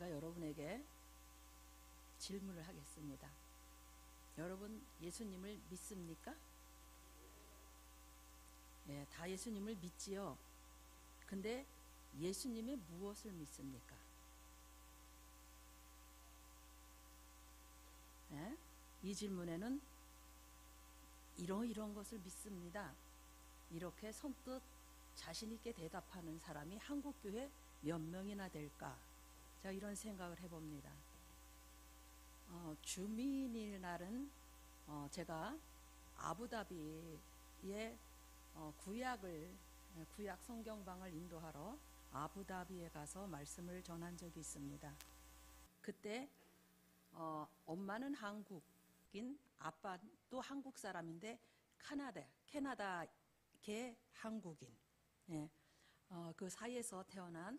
제가 여러분에게 질문을 하겠습니다. 여러분 예수님을 믿습니까? 예, 다 예수님을 믿지요. 근데 예수님의 무엇을 믿습니까? 예? 이 질문에는 이런 것을 믿습니다. 이렇게 선뜻 자신있게 대답하는 사람이 한국교회 몇 명이나 될까? 제가 이런 생각을 해봅니다. 주민일 날은 제가 아부다비에 구약 성경방을 인도하러 아부다비에 가서 말씀을 전한 적이 있습니다. 그때 엄마는 한국인, 아빠도 한국 사람인데 캐나다계 한국인. 예. 그 사이에서 태어난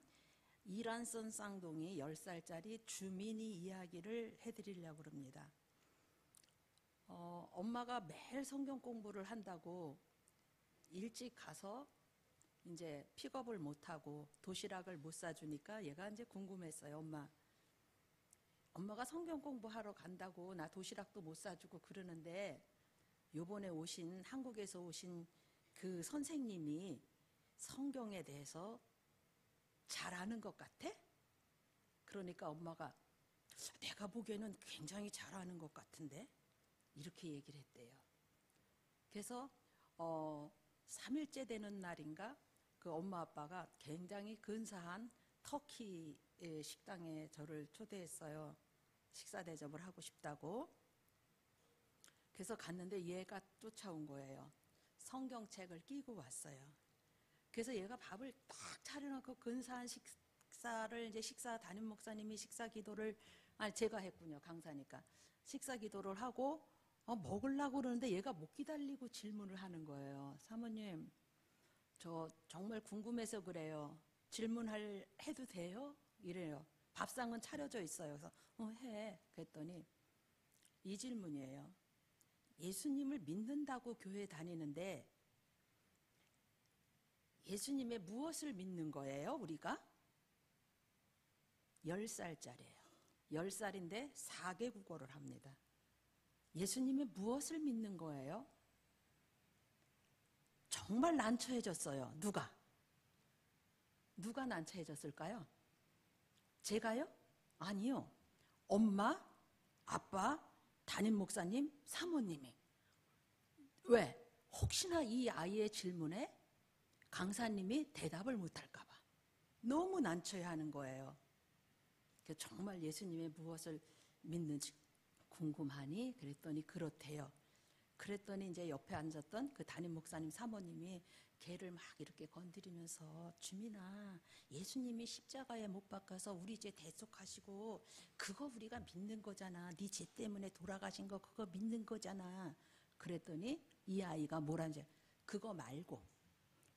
이란선 쌍둥이 10살짜리 주민이 이야기를 해드리려고 합니다. 엄마가 매일 성경 공부를 한다고 일찍 가서 이제 픽업을 못하고 도시락을 못 사주니까 얘가 이제 궁금했어요. 엄마가 성경 공부하러 간다고 나 도시락도 못 사주고 그러는데 요번에 한국에서 오신 그 선생님이 성경에 대해서 잘 아는 것 같아? 그러니까 엄마가 내가 보기에는 굉장히 잘 아는 것 같은데 이렇게 얘기를 했대요. 그래서 3일째 되는 날인가 그 엄마 아빠가 굉장히 근사한 터키 식당에 저를 초대했어요. 식사 대접을 하고 싶다고. 그래서 갔는데 얘가 쫓아온 거예요. 성경책을 끼고 왔어요. 그래서 얘가 밥을 딱 차려놓고 근사한 식사를 이제 담임 목사님이 식사 기도를 제가 했군요. 강사니까 식사 기도를 하고 먹으려고 그러는데 얘가 못 기다리고 질문을 하는 거예요. 사모님, 저 정말 궁금해서 그래요. 해도 돼요? 이래요. 밥상은 차려져 있어요. 그래서 해. 그랬더니 이 질문이에요. 예수님을 믿는다고 교회 다니는데 예수님의 무엇을 믿는 거예요, 우리가? 10살짜리예요. 10살인데 4개 국어를 합니다. 예수님의 무엇을 믿는 거예요? 정말 난처해졌어요. 누가 난처해졌을까요? 제가요? 아니요. 엄마, 아빠, 담임 목사님, 사모님이. 왜? 혹시나 이 아이의 질문에 강사님이 대답을 못할까 봐 너무 난처해하는 거예요. 정말 예수님의 무엇을 믿는지 궁금하니? 그랬더니 그렇대요. 그랬더니 이제 옆에 앉았던 그 담임 목사님 사모님이 걔를 막 이렇게 건드리면서 주민아, 예수님이 십자가에 못 박아서 우리 죄 대속하시고 그거 우리가 믿는 거잖아. 네 죄 때문에 돌아가신 거 그거 믿는 거잖아. 그랬더니 이 아이가 뭐라는지 그거 말고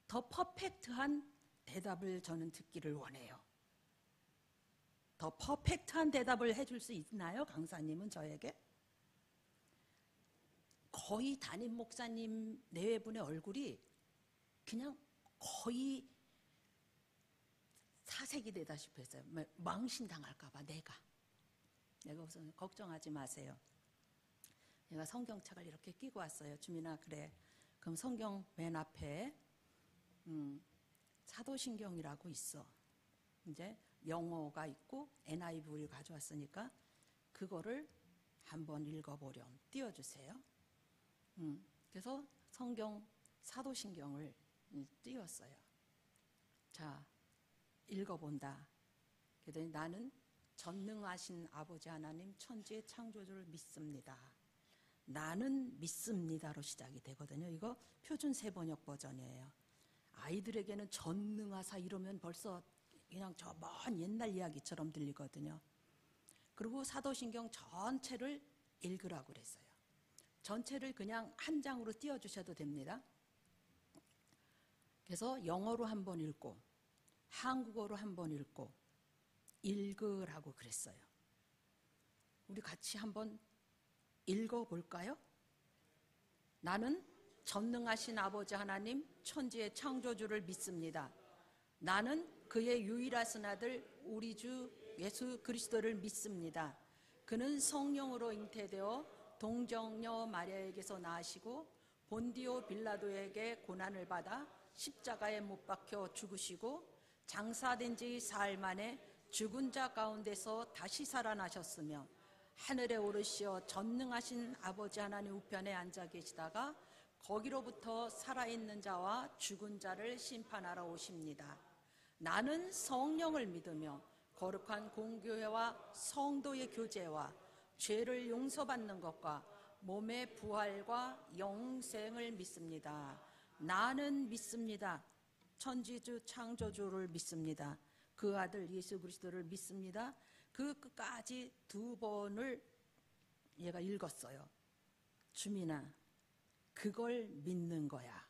더 퍼펙트한 대답을 저는 듣기를 원해요. 더 퍼펙트한 대답을 해줄 수 있나요? 강사님은 저에게? 거의 담임 목사님 내외분의 얼굴이 그냥 거의 사색이 되다시피 했어요. 망신당할까 봐 내가 우선 걱정하지 마세요. 내가 성경책을 이렇게 끼고 왔어요. 주민아, 그래. 그럼 성경 맨 앞에 사도신경이라고 있어. 이제 영어가 있고 NIV를 가져왔으니까 그거를 한번 읽어보렴. 띄워주세요. 그래서 성경 사도신경을 띄웠어요. 자, 읽어본다. 그랬더니 나는 전능하신 아버지 하나님 천지의 창조주를 믿습니다. 나는 믿습니다로 시작이 되거든요. 이거 표준 세번역 버전이에요. 아이들에게는 전능하사 이러면 벌써 그냥 저 먼 옛날 이야기처럼 들리거든요. 그리고 사도신경 전체를 읽으라고 그랬어요. 전체를 그냥 한 장으로 띄워주셔도 됩니다. 그래서 영어로 한번 읽고 한국어로 한번 읽고 읽으라고 그랬어요. 우리 같이 한번 읽어볼까요? 나는 전능하신 아버지 하나님 천지의 창조주를 믿습니다. 나는 그의 유일하신 아들 우리 주 예수 그리스도를 믿습니다. 그는 성령으로 잉태되어 동정녀 마리아에게서 나시고 본디오 빌라도에게 고난을 받아 십자가에 못 박혀 죽으시고 장사된 지 사흘 만에 죽은 자 가운데서 다시 살아나셨으며 하늘에 오르시어 전능하신 아버지 하나님 우편에 앉아 계시다가 거기로부터 살아있는 자와 죽은 자를 심판하러 오십니다. 나는 성령을 믿으며 거룩한 공교회와 성도의 교제와 죄를 용서받는 것과 몸의 부활과 영생을 믿습니다. 나는 믿습니다. 천지주 창조주를 믿습니다. 그 아들 예수 그리스도를 믿습니다. 그 끝까지 2번을 얘가 읽었어요. 주민아, 그걸 믿는 거야.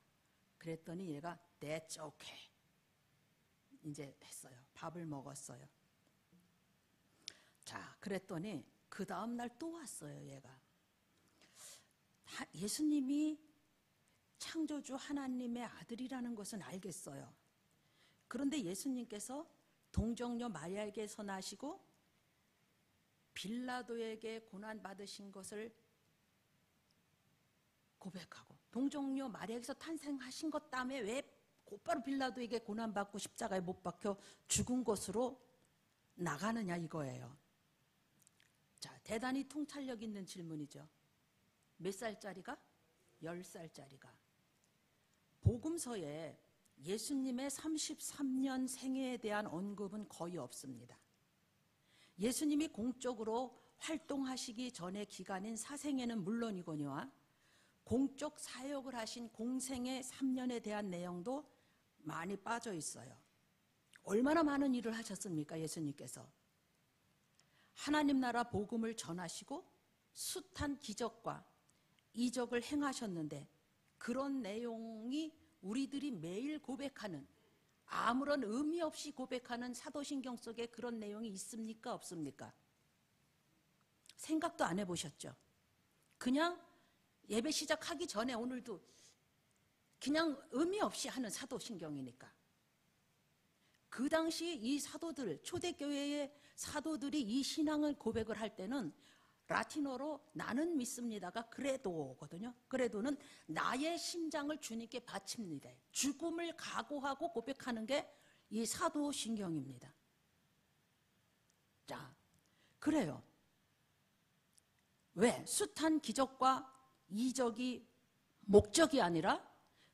그랬더니 얘가 That's okay. 이제 했어요. 밥을 먹었어요. 자, 그랬더니 그 다음 날 또 왔어요. 얘가 예수님이 창조주 하나님의 아들이라는 것은 알겠어요. 그런데 예수님께서 동정녀 마리아에게서 나시고 빌라도에게 고난받으신 것을 고백하고 동정녀 마리아에게서 탄생하신 것 때문에 왜 곧바로 빌라도에게 고난받고 십자가에 못 박혀 죽은 것으로 나가느냐 이거예요. 자, 대단히 통찰력 있는 질문이죠. 몇 살짜리가? 10살짜리가. 복음서에 예수님의 33년 생애에 대한 언급은 거의 없습니다. 예수님이 공적으로 활동하시기 전의 기간인 사생애는 물론이거니와 공적 사역을 하신 공생의 3년에 대한 내용도 많이 빠져 있어요. 얼마나 많은 일을 하셨습니까? 예수님께서 하나님 나라 복음을 전하시고 숱한 기적과 이적을 행하셨는데 그런 내용이 우리들이 매일 고백하는, 아무런 의미 없이 고백하는 사도신경 속에 그런 내용이 있습니까? 없습니까? 생각도 안 해보셨죠? 그냥 예배 시작하기 전에 오늘도 그냥 의미 없이 하는 사도신경이니까. 그 당시 이 사도들, 초대교회의 사도들이 이 신앙을 고백을 할 때는 라틴어로 나는 믿습니다가 그레도거든요. 그레도는 나의 심장을 주님께 바칩니다. 죽음을 각오하고 고백하는 게 이 사도신경입니다. 자, 그래요. 왜? 숱한 기적과 이적이 목적이 아니라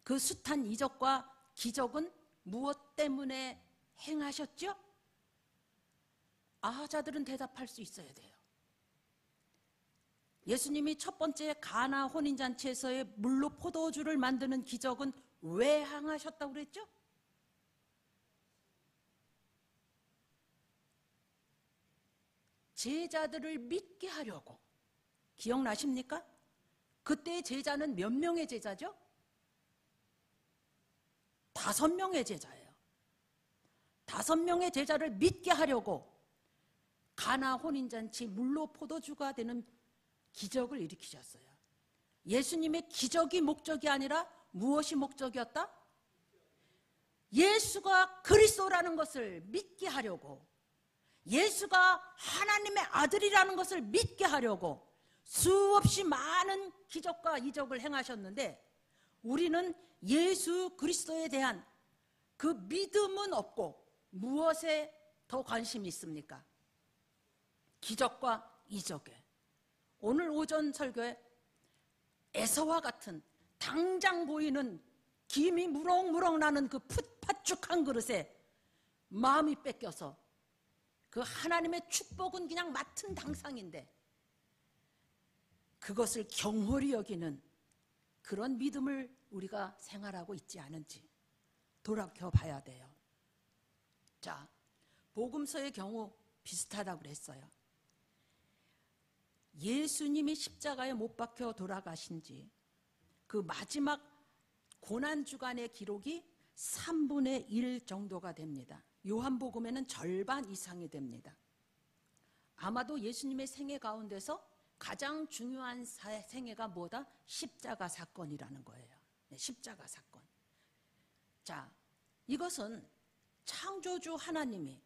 그 숱한 이적과 기적은 무엇 때문에 행하셨죠? 아자들은 대답할 수 있어야 돼요. 예수님이 첫 번째 가나 혼인잔치에서의 물로 포도주를 만드는 기적은 왜 행하셨다고 그랬죠? 제자들을 믿게 하려고. 기억나십니까? 그때의 제자는 몇 명의 제자죠? 5명의 제자예요. 5명의 제자를 믿게 하려고 가나 혼인잔치 물로 포도주가 되는 기적을 일으키셨어요. 예수님의 기적이 목적이 아니라 무엇이 목적이었다? 예수가 그리스도라는 것을 믿게 하려고, 예수가 하나님의 아들이라는 것을 믿게 하려고 수없이 많은 기적과 이적을 행하셨는데 우리는 예수 그리스도에 대한 그 믿음은 없고 무엇에 더 관심이 있습니까? 기적과 이적에. 오늘 오전 설교에 에서와 같은 당장 보이는 김이 무럭무럭 나는 그 풋팥죽 한 그릇에 마음이 뺏겨서 그 하나님의 축복은 그냥 맡은 당상인데 그것을 경홀히 여기는 그런 믿음을 우리가 생활하고 있지 않은지 돌아켜봐야 돼요. 자, 복음서의 경우 비슷하다고 그랬어요. 예수님이 십자가에 못 박혀 돌아가신 지 그 마지막 고난주간의 기록이 3분의 1 정도가 됩니다. 요한복음에는 절반 이상이 됩니다. 아마도 예수님의 생애 가운데서 가장 중요한 생애가 뭐다? 십자가 사건이라는 거예요. 십자가 사건. 자, 이것은 창조주 하나님이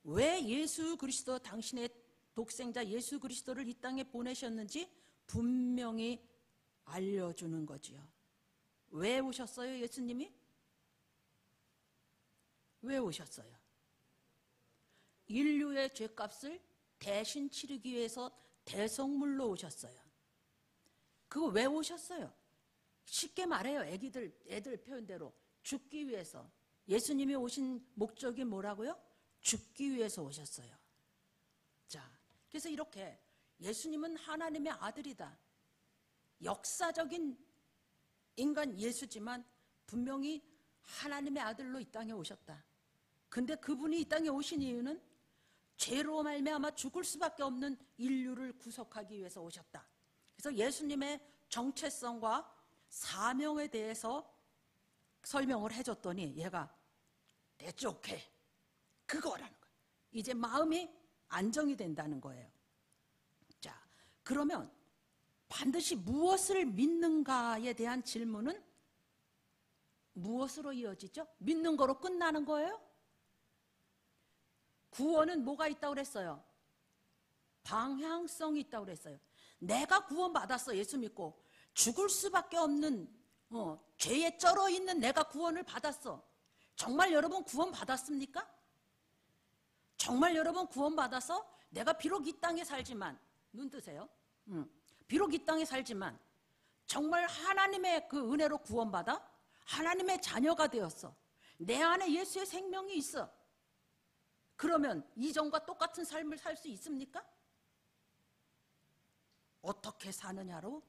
왜 예수 그리스도, 당신의 독생자 예수 그리스도를 이 땅에 보내셨는지 분명히 알려주는 거지요. 왜 오셨어요, 예수님이? 왜 오셨어요? 인류의 죄값을 대신 치르기 위해서 대성물로 오셨어요. 그거 왜 오셨어요? 쉽게 말해요. 애들 표현대로 죽기 위해서. 예수님이 오신 목적이 뭐라고요? 죽기 위해서 오셨어요. 자, 그래서 이렇게 예수님은 하나님의 아들이다. 역사적인 인간 예수지만 분명히 하나님의 아들로 이 땅에 오셨다. 근데 그분이 이 땅에 오신 이유는 죄로 말미암아 죽을 수밖에 없는 인류를 구속하기 위해서 오셨다. 그래서 예수님의 정체성과 사명에 대해서 설명을 해줬더니 얘가 That's okay. 그거라는 거예요. 이제 마음이 안정이 된다는 거예요. 자, 그러면 반드시 무엇을 믿는가에 대한 질문은 무엇으로 이어지죠? 믿는 거로 끝나는 거예요? 구원은 뭐가 있다고 그랬어요? 방향성이 있다고 그랬어요. 내가 구원받았어. 예수 믿고 죽을 수밖에 없는 죄에 쩔어 있는 내가 구원을 받았어. 정말 여러분 구원받았습니까? 정말 여러분 구원받아서 내가 비록 이 땅에 살지만, 눈 뜨세요. 비록 이 땅에 살지만 정말 하나님의 그 은혜로 구원받아 하나님의 자녀가 되었어. 내 안에 예수의 생명이 있어. 그러면 이전과 똑같은 삶을 살 수 있습니까? 어떻게 사느냐로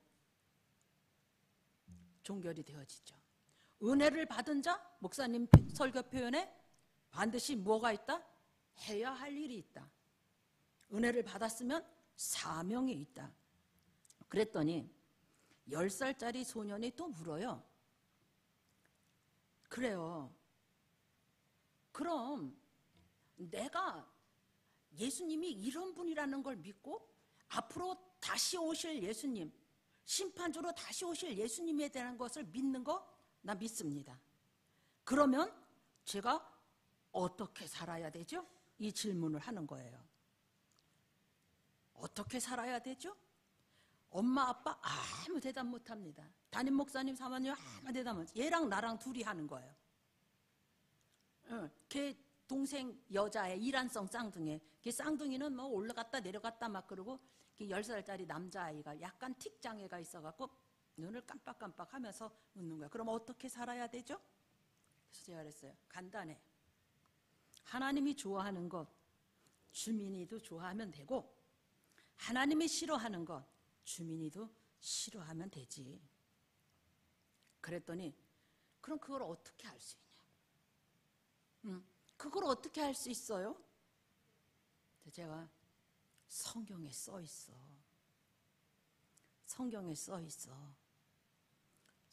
종결이 되어지죠. 은혜를 받은 자, 목사님 설교 표현에 반드시 뭐가 있다? 해야 할 일이 있다. 은혜를 받았으면 사명이 있다. 그랬더니 10살짜리 소년이 또 물어요. 그래요. 그럼 내가 예수님이 이런 분이라는 걸 믿고 앞으로 다시 오실 예수님, 심판주로 다시 오실 예수님에 대한 것을 믿는 거 나 믿습니다. 그러면 제가 어떻게 살아야 되죠? 이 질문을 하는 거예요. 어떻게 살아야 되죠? 엄마 아빠 아무 대답 못합니다. 담임 목사님 사모님 아무 대답 못해요. 얘랑 나랑 둘이 하는 거예요. 걔 동생 여자애 이란성 쌍둥이. 걔 쌍둥이는 뭐 올라갔다 내려갔다 막 그러고 10살짜리 남자아이가 약간 틱 장애가 있어갖고 눈을 깜빡깜빡 하면서 웃는 거야. 그럼 어떻게 살아야 되죠? 그래서 제가 그랬어요. 간단해. 하나님이 좋아하는 것 주민이도 좋아하면 되고 하나님이 싫어하는 것 주민이도 싫어하면 되지. 그랬더니 그럼 그걸 어떻게 할 수 있냐? 그걸 어떻게 할 수 있어요? 제가 성경에 써 있어. 성경에 써 있어.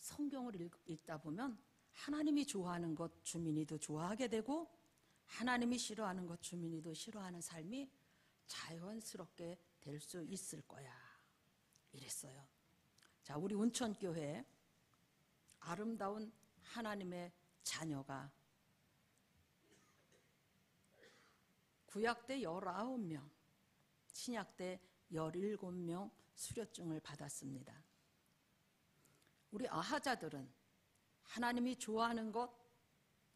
성경을 읽다 보면 하나님이 좋아하는 것 주민이도 좋아하게 되고 하나님이 싫어하는 것 주민이도 싫어하는 삶이 자연스럽게 될 수 있을 거야. 이랬어요. 자, 우리 운천교회 아름다운 하나님의 자녀가 구약 때 19명, 신약 때 17명 수료증을 받았습니다. 우리 아하자들은 하나님이 좋아하는 것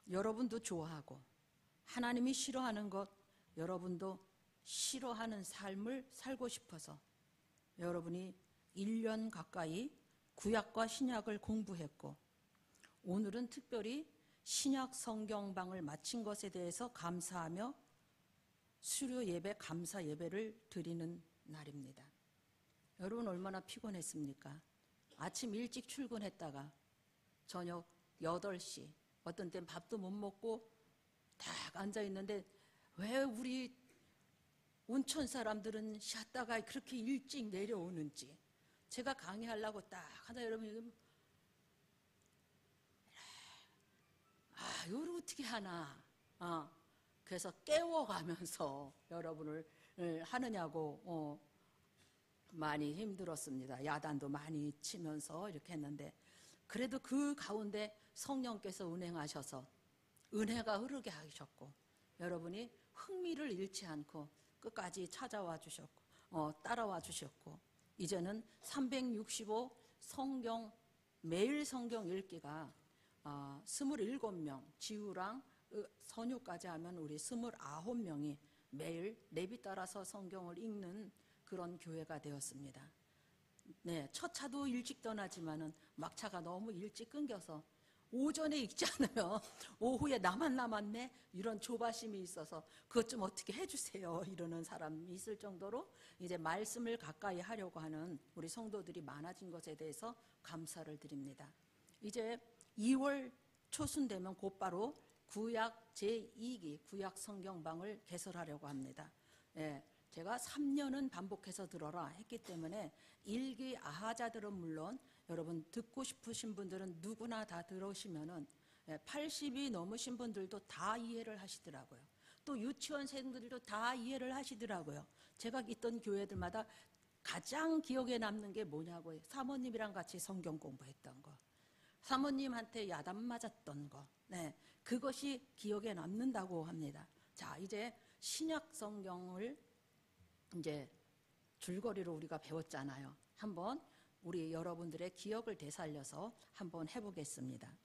여러분도 좋아하고 하나님이 싫어하는 것 여러분도 싫어하는 삶을 살고 싶어서 여러분이 1년 가까이 구약과 신약을 공부했고 오늘은 특별히 신약 성경방을 마친 것에 대해서 감사하며 수료 예배, 감사 예배를 드리는 날입니다. 여러분 얼마나 피곤했습니까? 아침 일찍 출근했다가 저녁 8시, 어떤 땐 밥도 못 먹고 딱 앉아있는데 왜 우리 온천 사람들은 쉬었다가 그렇게 일찍 내려오는지 제가 강의하려고 딱 하다 여러분 이걸 어떻게 하나 그래서 깨워가면서 여러분을 하느냐고 많이 힘들었습니다. 야단도 많이 치면서 이렇게 했는데 그래도 그 가운데 성령께서 운행하셔서 은혜가 흐르게 하셨고 여러분이 흥미를 잃지 않고 끝까지 찾아와 주셨고 따라와 주셨고 이제는 365 성경 매일 성경 읽기가 27명 지우랑 선유까지 하면 우리 29명이 매일 레비 따라서 성경을 읽는 그런 교회가 되었습니다. 네, 첫 차도 일찍 떠나지만은 막차가 너무 일찍 끊겨서 오전에 읽지 않으면 오후에 나만 남았네 이런 조바심이 있어서 그것 좀 어떻게 해주세요 이러는 사람이 있을 정도로 이제 말씀을 가까이 하려고 하는 우리 성도들이 많아진 것에 대해서 감사를 드립니다. 이제 2월 초순 되면 곧바로 구약 제2기 구약 성경방을 개설하려고 합니다. 예, 제가 3년은 반복해서 들어라 했기 때문에 1기 아하자들은 물론 여러분 듣고 싶으신 분들은 누구나 다 들으시면은 80이 넘으신 분들도 다 이해를 하시더라고요. 또 유치원생들도 다 이해를 하시더라고요. 제가 있던 교회들마다 가장 기억에 남는 게 뭐냐고요. 사모님이랑 같이 성경 공부했던 거, 사모님한테 야단 맞았던 거, 네, 그것이 기억에 남는다고 합니다. 자, 이제 신약 성경을 이제 줄거리로 우리가 배웠잖아요. 한번 우리 여러분들의 기억을 되살려서 한번 해보겠습니다.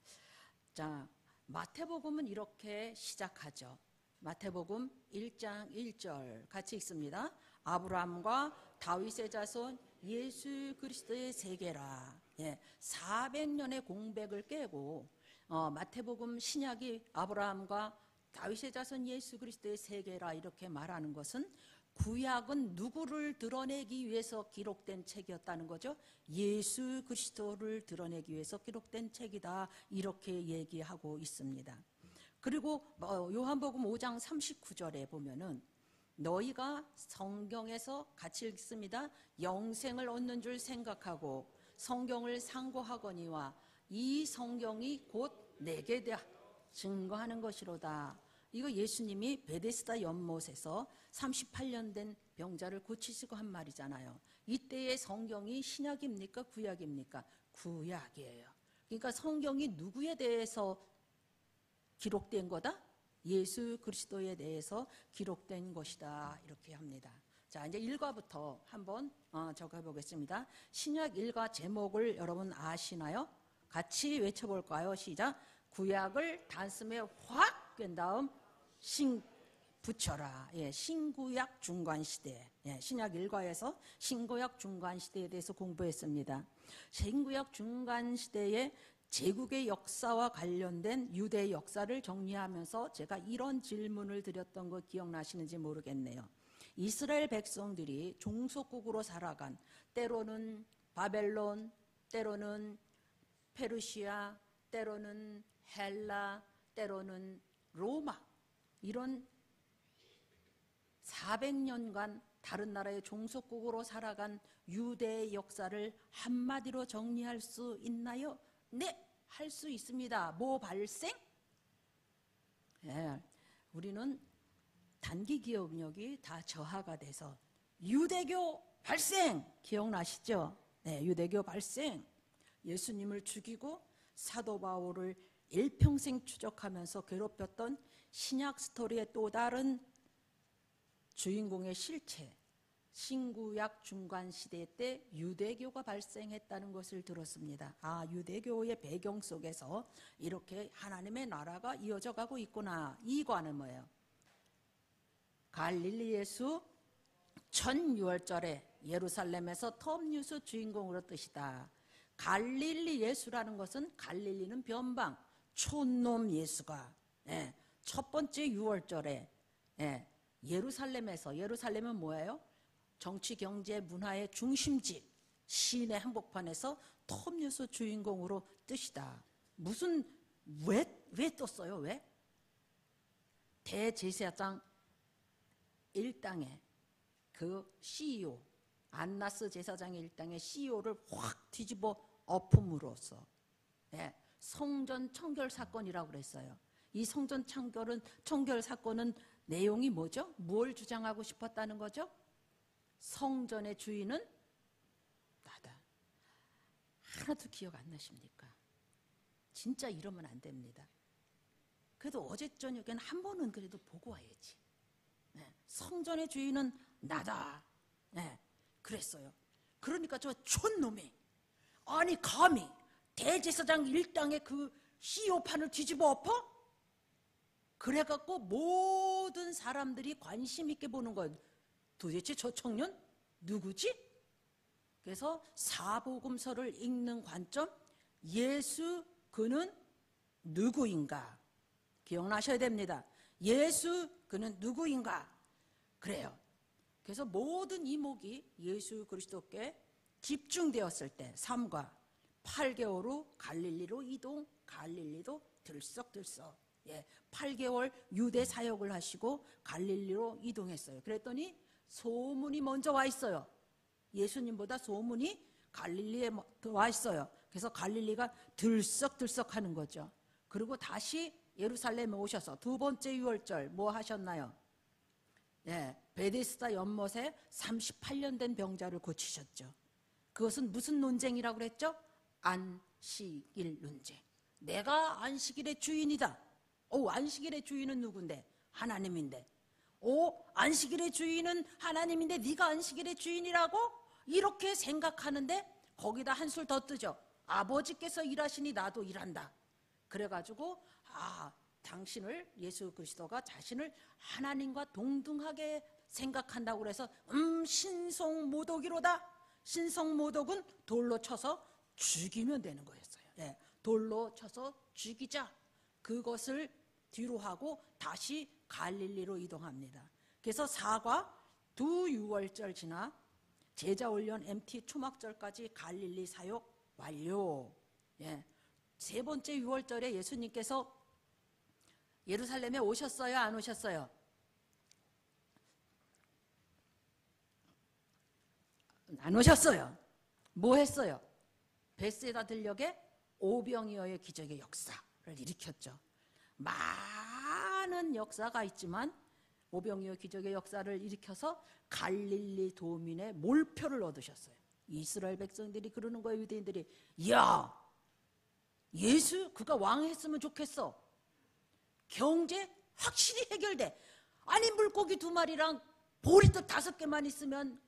자, 마태복음은 이렇게 시작하죠. 마태복음 1장 1절 같이 읽습니다. 아브라함과 다윗의 자손 예수 그리스도의 세계라. 400년의 공백을 깨고 마태복음 신약이 아브라함과 다윗의 자손 예수 그리스도의 세계라 이렇게 말하는 것은 구약은 누구를 드러내기 위해서 기록된 책이었다는 거죠. 예수 그리스도를 드러내기 위해서 기록된 책이다 이렇게 얘기하고 있습니다. 그리고 요한복음 5장 39절에 보면은 너희가 성경에서 같이 읽습니다. 영생을 얻는 줄 생각하고 성경을 상고하거니와 이 성경이 곧 내게 대하 증거하는 것이로다. 이거 예수님이 베데스다 연못에서 38년 된 병자를 고치시고 한 말이잖아요. 이때의 성경이 신약입니까? 구약입니까? 구약이에요. 그러니까 성경이 누구에 대해서 기록된 거다? 예수 그리스도에 대해서 기록된 것이다 이렇게 합니다. 자, 이제 1과부터 한번 적어보겠습니다. 신약 1과 제목을 여러분 아시나요? 같이 외쳐볼까요? 시작. 구약을 단숨에 확 깬 다음 붙여라. 신구약 중간시대. 신약 1과에서 신구약 중간시대에 대해서 공부했습니다. 신구약 중간시대에 제국의 역사와 관련된 유대 역사를 정리하면서 제가 이런 질문을 드렸던 거 기억나시는지 모르겠네요. 이스라엘 백성들이 종속국으로 살아간 때로는 바벨론, 때로는 페르시아, 때로는 헬라, 때로는 로마 이런 400년간 다른 나라의 종속국으로 살아간 유대의 역사를 한마디로 정리할 수 있나요? 네, 할 수 있습니다. 뭐 발생? 우리는 단기 기억력이 다 저하가 돼서 유대교 발생! 기억나시죠? 네, 유대교 발생. 예수님을 죽이고 사도 바울을 일평생 추적하면서 괴롭혔던 신약 스토리의 또 다른 주인공의 실체, 신구약 중간시대 때 유대교가 발생했다는 것을 들었습니다. 아, 유대교의 배경 속에서 이렇게 하나님의 나라가 이어져 가고 있구나. 이과는 뭐예요? 갈릴리 예수 첫 유월절에 예루살렘에서 톱뉴스 주인공으로 뜻이다. 갈릴리 예수라는 것은 갈릴리는 변방, 촌놈 예수가 첫 번째 유월절에 예루살렘은 뭐예요? 정치, 경제, 문화의 중심지 시내 한복판에서 톱뉴스 주인공으로 뜻이다. 왜 떴어요? 왜? 대제사장 일당의 그 CEO 안나스 제사장의 일당의 CEO를 확 뒤집어 엎음으로써 성전 청결 사건이라고 그랬어요. 이 성전 청결 사건은 내용이 뭐죠? 뭘 주장하고 싶었다는 거죠? 성전의 주인은 나다. 하나도 기억 안 나십니까? 진짜 이러면 안 됩니다. 그래도 어제 저녁에는 한 번은 그래도 보고 와야지. 성전의 주인은 나다. 그랬어요. 그러니까 저 촌놈이 아니 감히 대제사장 일당의 그 CEO판을 뒤집어 엎어? 그래갖고 모든 사람들이 관심 있게 보는 거예요. 도대체 저 청년 누구지? 그래서 사복음서를 읽는 관점, 예수 그는 누구인가? 기억나셔야 됩니다. 예수 그는 누구인가? 그래요. 그래서 모든 이목이 예수 그리스도께 집중되었을 때 3과 8개월 후 갈릴리로 이동, 갈릴리도 들썩들썩 8개월 유대 사역을 하시고 갈릴리로 이동했어요. 그랬더니 소문이 먼저 와 있어요. 예수님보다 소문이 갈릴리에 와 있어요. 그래서 갈릴리가 들썩들썩 하는 거죠. 그리고 다시 예루살렘에 오셔서 두 번째 유월절 뭐 하셨나요? 베데스다 연못에 38년 된 병자를 고치셨죠. 그것은 무슨 논쟁이라고 그랬죠? 안식일 논쟁. 내가 안식일의 주인이다. 안식일의 주인은 누군데? 하나님인데. 안식일의 주인은 하나님인데 네가 안식일의 주인이라고? 이렇게 생각하는데 거기다 한술 더 뜨죠. 아버지께서 일하시니 나도 일한다. 그래가지고 당신을 예수 그리스도가 자신을 하나님과 동등하게 생각한다고 그래서 신성모독이로다. 신성모독은 돌로 쳐서 죽이면 되는 거였어요. 돌로 쳐서 죽이자. 그것을 뒤로 하고 다시 갈릴리로 이동합니다. 그래서 4과 두 유월절 지나 제자훈련 MT 초막절까지 갈릴리 사역 완료. 세 번째 유월절에 예수님께서 예루살렘에 오셨어요? 안 오셨어요? 안 오셨어요. 뭐 했어요? 베세다 들녘에 오병이어의 기적의 역사를 일으켰죠. 많은 역사가 있지만 오병이어 기적의 역사를 일으켜서 갈릴리 도민의 몰표를 얻으셨어요. 이스라엘 백성들이 그러는 거예요. 유대인들이 야 예수 그가 왕 했으면 좋겠어. 경제 확실히 해결돼. 아니 물고기 2마리랑 보리떡 5개만 있으면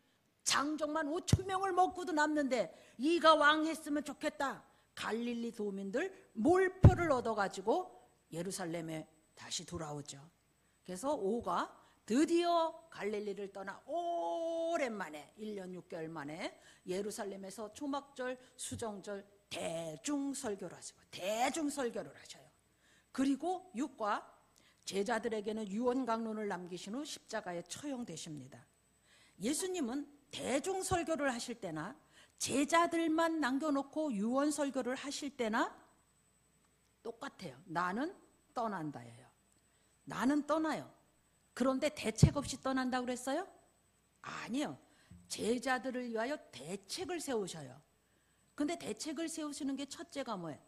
장정만 5천 명을 먹고도 남는데 이가 왕 했으면 좋겠다. 갈릴리 도민들 몰표를 얻어가지고 예루살렘에 다시 돌아오죠. 그래서 5가 드디어 갈릴리를 떠나 오랜만에 1년 6개월 만에 예루살렘에서 초막절, 수정절 대중설교를 하시고 대중설교를 하셔요. 그리고 6과 제자들에게는 유언강론을 남기신 후 십자가에 처형되십니다. 예수님은 대중설교를 하실 때나 제자들만 남겨놓고 유언설교를 하실 때나 똑같아요. 나는 떠난다예요. 나는 떠나요. 그런데 대책 없이 떠난다고 그랬어요? 아니요. 제자들을 위하여 대책을 세우셔요. 근데 대책을 세우시는 게 첫째가 뭐예요?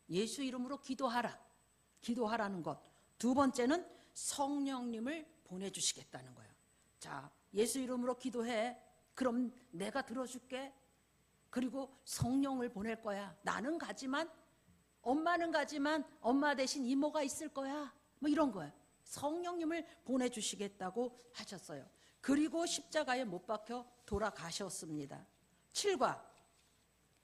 예수 이름으로 기도하라. 기도하라는 것. 두 번째는 성령님을 보내주시겠다는 거예요. 자, 예수 이름으로 기도해. 그럼 내가 들어줄게. 그리고 성령을 보낼 거야. 나는 가지만 엄마는 가지만 엄마 대신 이모가 있을 거야. 뭐 이런 거예요. 성령님을 보내주시겠다고 하셨어요. 그리고 십자가에 못 박혀 돌아가셨습니다. 7과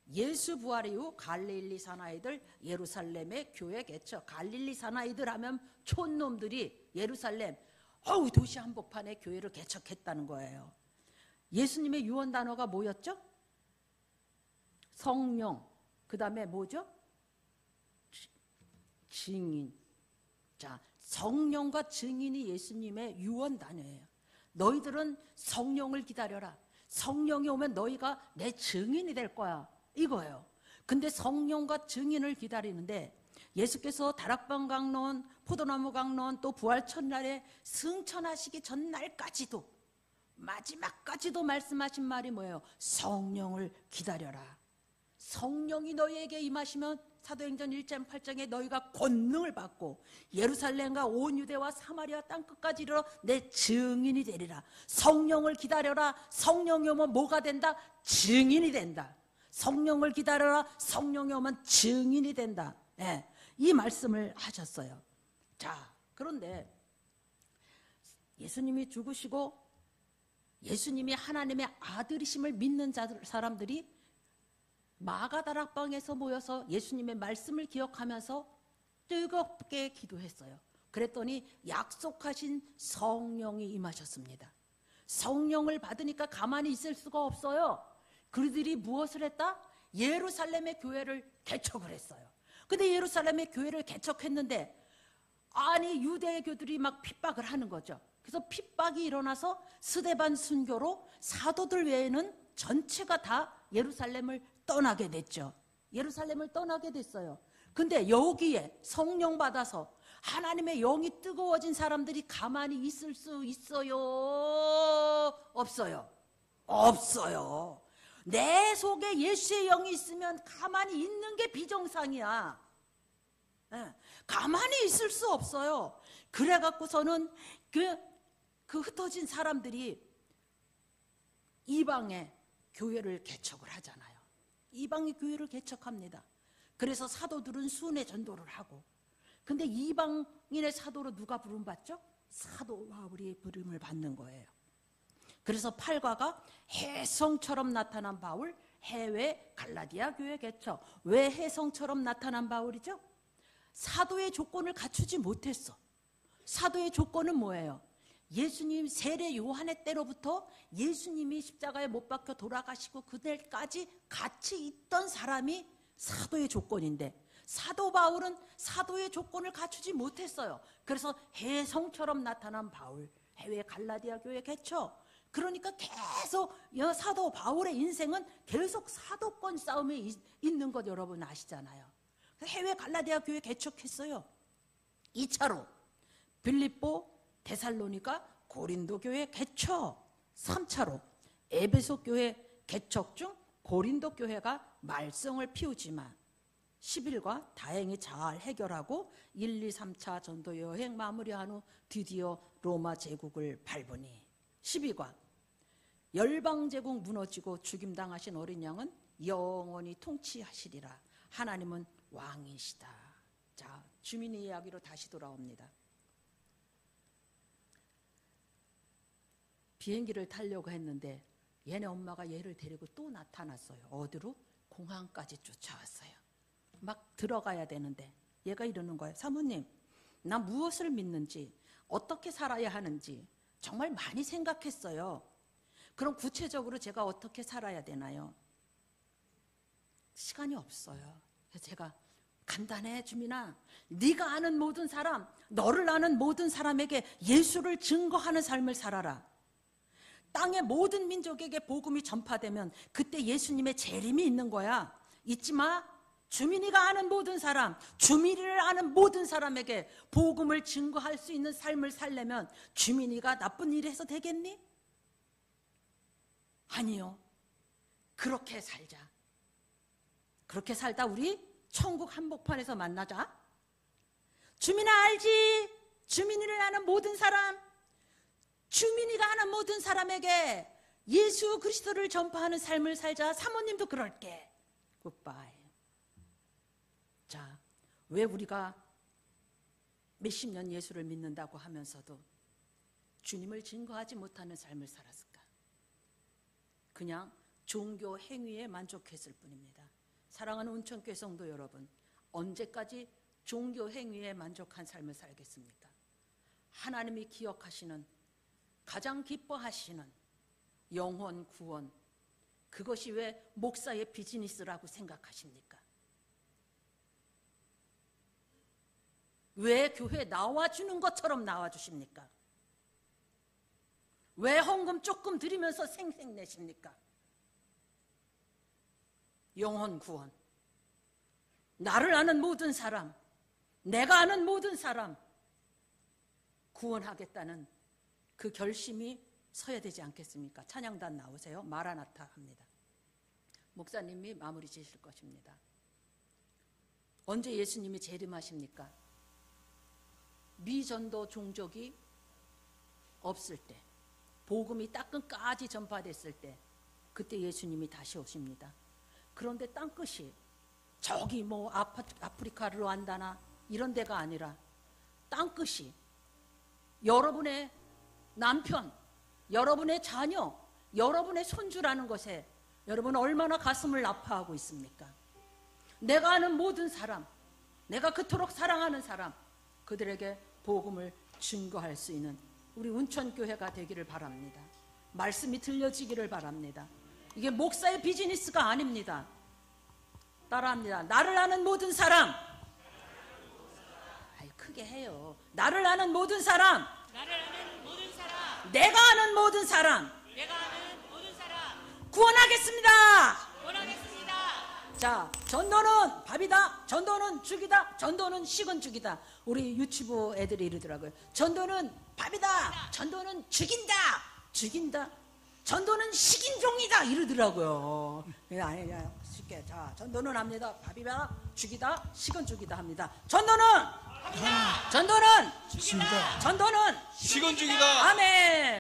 예수 부활 이후 갈릴리 사나이들 예루살렘의 교회 개척. 갈릴리 사나이들 하면 촌놈들이 예루살렘 도시 한복판에 교회를 개척했다는 거예요. 예수님의 유언 단어가 뭐였죠? 성령. 그 다음에 뭐죠? 증인. 자, 성령과 증인이 예수님의 유언 단어예요. 너희들은 성령을 기다려라. 성령이 오면 너희가 내 증인이 될 거야. 이거예요. 근데 성령과 증인을 기다리는데 예수께서 다락방 강론, 포도나무 강론, 또 부활 첫날에 승천하시기 전날까지도 마지막까지도 말씀하신 말이 뭐예요? 성령을 기다려라. 성령이 너희에게 임하시면 사도행전 1장 8장에 너희가 권능을 받고 예루살렘과 온 유대와 사마리아 땅끝까지 이르러 내 증인이 되리라. 성령을 기다려라. 성령이 오면 뭐가 된다? 증인이 된다. 성령을 기다려라. 성령이 오면 증인이 된다. 이 말씀을 하셨어요. 자, 그런데 예수님이 죽으시고 예수님이 하나님의 아들이심을 믿는 사람들이 마가다락방에서 모여서 예수님의 말씀을 기억하면서 뜨겁게 기도했어요. 그랬더니 약속하신 성령이 임하셨습니다. 성령을 받으니까 가만히 있을 수가 없어요. 그들이 무엇을 했다? 예루살렘의 교회를 개척을 했어요. 근데 예루살렘의 교회를 개척했는데 아니 유대교들이 막 핍박을 하는 거죠. 그래서 핍박이 일어나서 스데반 순교로 사도들 외에는 전체가 다 예루살렘을 떠나게 됐죠. 예루살렘을 떠나게 됐어요. 근데 여기에 성령 받아서 하나님의 영이 뜨거워진 사람들이 가만히 있을 수 있어요? 없어요? 없어요. 내 속에 예수의 영이 있으면 가만히 있는 게 비정상이야. 가만히 있을 수 없어요. 그래갖고서는 그 흩어진 사람들이 이방의 교회를 개척을 하잖아요. 이방의 교회를 개척합니다. 그래서 사도들은 순회 전도를 하고, 근데 이방인의 사도로 누가 부름받죠? 사도 바울이 부름을 받는 거예요. 그래서 8과가 혜성처럼 나타난 바울, 해외 갈라디아 교회 개척. 왜 혜성처럼 나타난 바울이죠? 사도의 조건을 갖추지 못했어. 사도의 조건은 뭐예요? 예수님 세례 요한의 때로부터 예수님이 십자가에 못 박혀 돌아가시고 그날까지 같이 있던 사람이 사도의 조건인데, 사도 바울은 사도의 조건을 갖추지 못했어요. 그래서 혜성처럼 나타난 바울, 해외 갈라디아 교회 개척. 그러니까 계속 사도 바울의 인생은 계속 사도권 싸움에 있는 것 여러분 아시잖아요. 해외 갈라디아 교회 개척했어요. 2차로 빌립보, 데살로니가, 고린도 교회 개척. 3차로 에베소 교회 개척 중 고린도 교회가 말썽을 피우지만 11과 다행히 잘 해결하고 1, 2, 3차 전도 여행 마무리한 후 드디어 로마 제국을 밟으니 12과 열방 제국 무너지고 죽임당하신 어린 양은 영원히 통치하시리라. 하나님은 왕이시다. 자, 주민의 이야기로 다시 돌아옵니다. 비행기를 타려고 했는데 얘네 엄마가 얘를 데리고 또 나타났어요. 어디로? 공항까지 쫓아왔어요. 막 들어가야 되는데 얘가 이러는 거예요. 사모님, 나 무엇을 믿는지, 어떻게 살아야 하는지 정말 많이 생각했어요. 그럼 구체적으로 제가 어떻게 살아야 되나요? 시간이 없어요. 그래서 제가 간단해 주민아, 네가 아는 모든 사람, 너를 아는 모든 사람에게 예수를 증거하는 삶을 살아라. 땅의 모든 민족에게 복음이 전파되면 그때 예수님의 재림이 있는 거야. 잊지 마. 주민이가 아는 모든 사람, 주민이를 아는 모든 사람에게 복음을 증거할 수 있는 삶을 살려면 주민이가 나쁜 일을 해서 되겠니? 아니요. 그렇게 살자. 그렇게 살다 우리 천국 한복판에서 만나자. 주민아 알지? 주민이를 아는 모든 사람, 주민이가 아는 모든 사람에게 예수 그리스도를 전파하는 삶을 살자. 사모님도 그럴게. 굿바이. 자, 왜 우리가 몇십 년 예수를 믿는다고 하면서도 주님을 증거하지 못하는 삶을 살았을까? 그냥 종교 행위에 만족했을 뿐입니다. 사랑하는 운천교회 성도 여러분, 언제까지 종교 행위에 만족한 삶을 살겠습니까? 하나님이 기억하시는, 가장 기뻐하시는 영혼 구원, 그것이 왜 목사의 비즈니스라고 생각하십니까? 왜 교회에 나와주는 것처럼 나와주십니까? 왜 헌금 조금 드리면서 생색내십니까? 영혼 구원, 나를 아는 모든 사람, 내가 아는 모든 사람 구원하겠다는 그 결심이 서야 되지 않겠습니까? 찬양단 나오세요. 마라나타 합니다. 목사님이 마무리 지실 것입니다. 언제 예수님이 재림하십니까? 미전도 종족이 없을 때, 복음이 땅끝까지 전파됐을 때, 그때 예수님이 다시 오십니다. 그런데 땅끝이 저기 뭐 아프리카 르완다나 이런 데가 아니라 땅끝이 여러분의 남편, 여러분의 자녀, 여러분의 손주라는 것에 여러분 얼마나 가슴을 아파하고 있습니까? 내가 아는 모든 사람, 내가 그토록 사랑하는 사람, 그들에게 복음을 증거할 수 있는 우리 운천교회가 되기를 바랍니다. 말씀이 들려지기를 바랍니다. 이게 목사의 비즈니스가 아닙니다. 따라합니다. 나를 아는 모든 사람. 아이, 크게 해요. 나를 아는 모든 사람. 나를 아는 모든 사람. 내가 아는 모든 사람. 내가 아는 모든 사람. 구원하겠습니다. 원하겠습니다. 자, 전도는 밥이다. 전도는 죽이다. 전도는 식은 죽이다. 우리 유치부 애들이 이러더라고요. 전도는 밥이다. 전도는 죽인다. 죽인다. 전도는 식인종이다. 이러더라고요. 아니, 쉽게. 자, 전도는 합니다. 밥이다. 죽이다. 식은 죽이다 합니다. 전도는 합니다. 전도는 죽이다. 전도는 식은 죽이다. 아멘.